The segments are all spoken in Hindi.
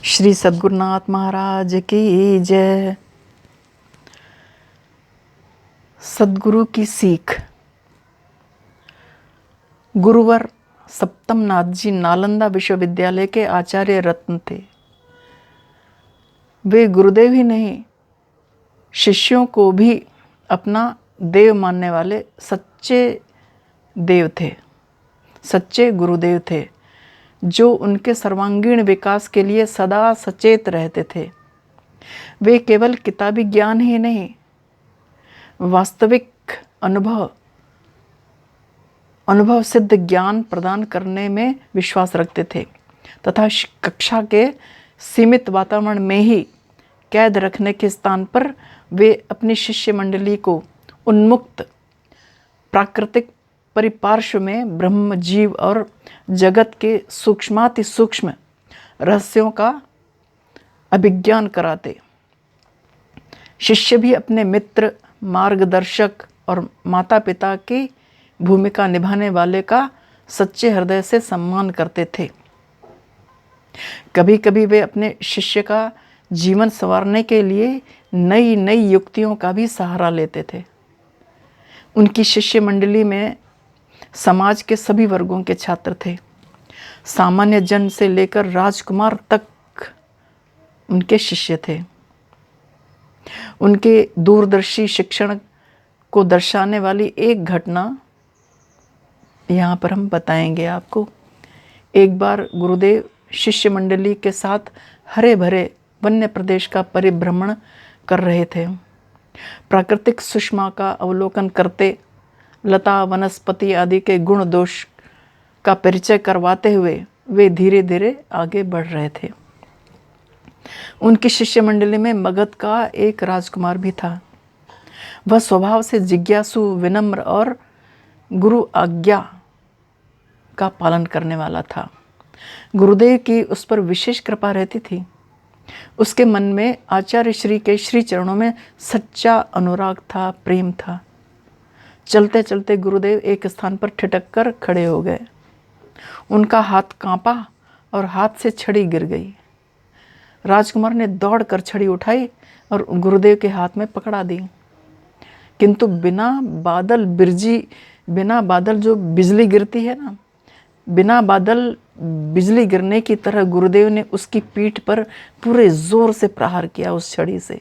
श्री सद्गुरुनाथ महाराज की जय। सद्गुरु की सीख। गुरुवर सप्तम नाथ जी नालंदा विश्वविद्यालय के आचार्य रत्न थे। वे गुरुदेव ही नहीं, शिष्यों को भी अपना देव मानने वाले सच्चे देव थे, सच्चे गुरुदेव थे, जो उनके सर्वांगीण विकास के लिए सदा सचेत रहते थे। वे केवल किताबी ज्ञान ही नहीं, वास्तविक अनुभव सिद्ध ज्ञान प्रदान करने में विश्वास रखते थे तथा कक्षा के सीमित वातावरण में ही कैद रखने के स्थान पर वे अपनी शिष्य मंडली को उन्मुक्त प्राकृतिक परिपार्श्व में ब्रह्म, जीव और जगत के सूक्ष्माति सूक्ष्म रहस्यों का अभिज्ञान कराते। शिष्य भी अपने मित्र, मार्गदर्शक और माता पिता की भूमिका निभाने वाले का सच्चे हृदय से सम्मान करते थे। कभी कभी वे अपने शिष्य का जीवन संवारने के लिए नई नई युक्तियों का भी सहारा लेते थे। उनकी शिष्य मंडली में समाज के सभी वर्गों के छात्र थे। सामान्य जन से लेकर राजकुमार तक उनके शिष्य थे। उनके दूरदर्शी शिक्षण को दर्शाने वाली एक घटना यहाँ पर हम बताएंगे आपको। एक बार गुरुदेव शिष्य मंडली के साथ हरे भरे वन्य प्रदेश का परिभ्रमण कर रहे थे। प्राकृतिक सुषमा का अवलोकन करते, लता वनस्पति आदि के गुण दोष का परिचय करवाते हुए वे धीरे धीरे आगे बढ़ रहे थे। उनकी शिष्य मंडली में मगध का एक राजकुमार भी था। वह स्वभाव से जिज्ञासु, विनम्र और गुरु आज्ञा का पालन करने वाला था। गुरुदेव की उस पर विशेष कृपा रहती थी। उसके मन में आचार्य श्री के श्री चरणों में सच्चा अनुराग था, प्रेम था। चलते चलते गुरुदेव एक स्थान पर ठिठक कर खड़े हो गए। उनका हाथ कांपा और हाथ से छड़ी गिर गई। राजकुमार ने दौड़कर छड़ी उठाई और गुरुदेव के हाथ में पकड़ा दी, किंतु बिना बादल जो बिजली गिरती है ना, बिना बादल बिजली गिरने की तरह गुरुदेव ने उसकी पीठ पर पूरे जोर से प्रहार किया उस छड़ी से।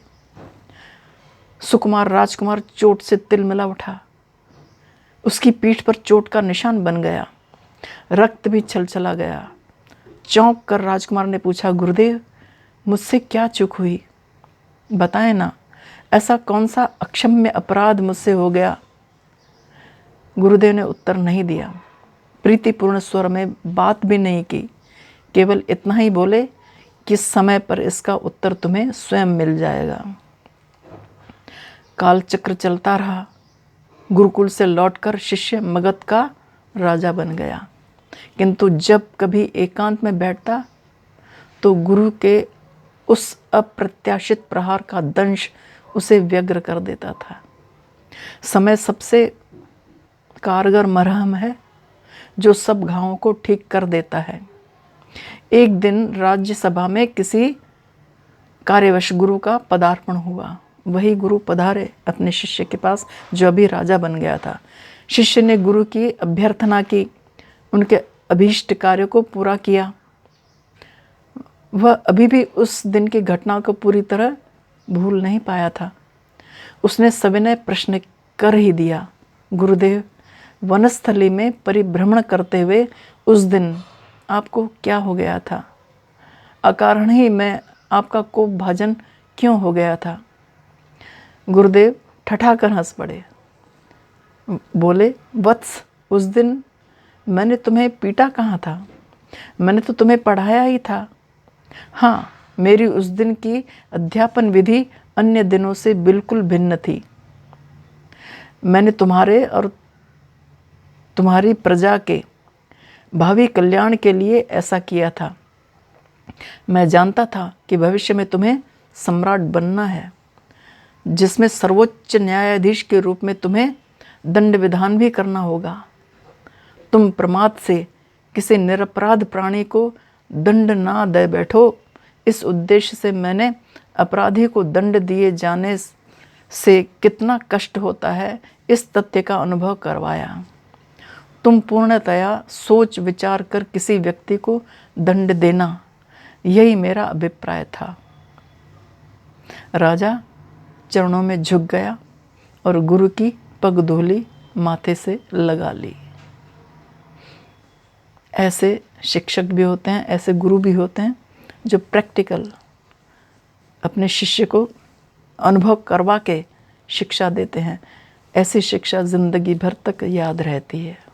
सुकुमार राजकुमार चोट से तिलमिला उठा। उसकी पीठ पर चोट का निशान बन गया, रक्त भी छलछला गया। चौंक कर राजकुमार ने पूछा, गुरुदेव मुझसे क्या चूक हुई, बताएं ना, ऐसा कौन सा अक्षम्य अपराध मुझसे हो गया। गुरुदेव ने उत्तर नहीं दिया, प्रीतिपूर्ण स्वर में बात भी नहीं की, केवल इतना ही बोले कि समय पर इसका उत्तर तुम्हें स्वयं मिल जाएगा। कालचक्र चलता रहा। गुरुकुल से लौटकर शिष्य मगध का राजा बन गया, किंतु जब कभी एकांत में बैठता तो गुरु के उस अप्रत्याशित प्रहार का दंश उसे व्यग्र कर देता था। समय सबसे कारगर मरहम है जो सब घावों को ठीक कर देता है। एक दिन राज्यसभा में किसी कार्यवश गुरु का पदार्पण हुआ। वही गुरु पधारे अपने शिष्य के पास जो अभी राजा बन गया था। शिष्य ने गुरु की अभ्यर्थना की, उनके अभीष्ट कार्य को पूरा किया। वह अभी भी उस दिन की घटना को पूरी तरह भूल नहीं पाया था। उसने सविनय प्रश्न कर ही दिया, गुरुदेव वनस्थली में परिभ्रमण करते हुए उस दिन आपको क्या हो गया था? अकारण ही मैं आपका कोप भाजन क्यों हो गया था? गुरुदेव ठठाकर हंस पड़े, बोले, वत्स उस दिन मैंने तुम्हें पीटा कहाँ था, मैंने तो तुम्हें पढ़ाया ही था। हाँ, मेरी उस दिन की अध्यापन विधि अन्य दिनों से बिल्कुल भिन्न थी। मैंने तुम्हारे और तुम्हारी प्रजा के भावी कल्याण के लिए ऐसा किया था। मैं जानता था कि भविष्य में तुम्हें सम्राट बनना है, जिसमें सर्वोच्च न्यायाधीश के रूप में तुम्हें दंड विधान भी करना होगा। तुम प्रमाद से किसी निरपराध प्राणी को दंड ना दे बैठो, इस उद्देश्य से मैंने अपराधी को दंड दिए जाने से कितना कष्ट होता है इस तथ्य का अनुभव करवाया। तुम पूर्णतया सोच विचार कर किसी व्यक्ति को दंड देना, यही मेरा अभिप्राय था। राजा चरणों में झुक गया और गुरु की पगधूली माथे से लगा ली। ऐसे शिक्षक भी होते हैं, ऐसे गुरु भी होते हैं जो प्रैक्टिकल अपने शिष्य को अनुभव करवा के शिक्षा देते हैं। ऐसी शिक्षा जिंदगी भर तक याद रहती है।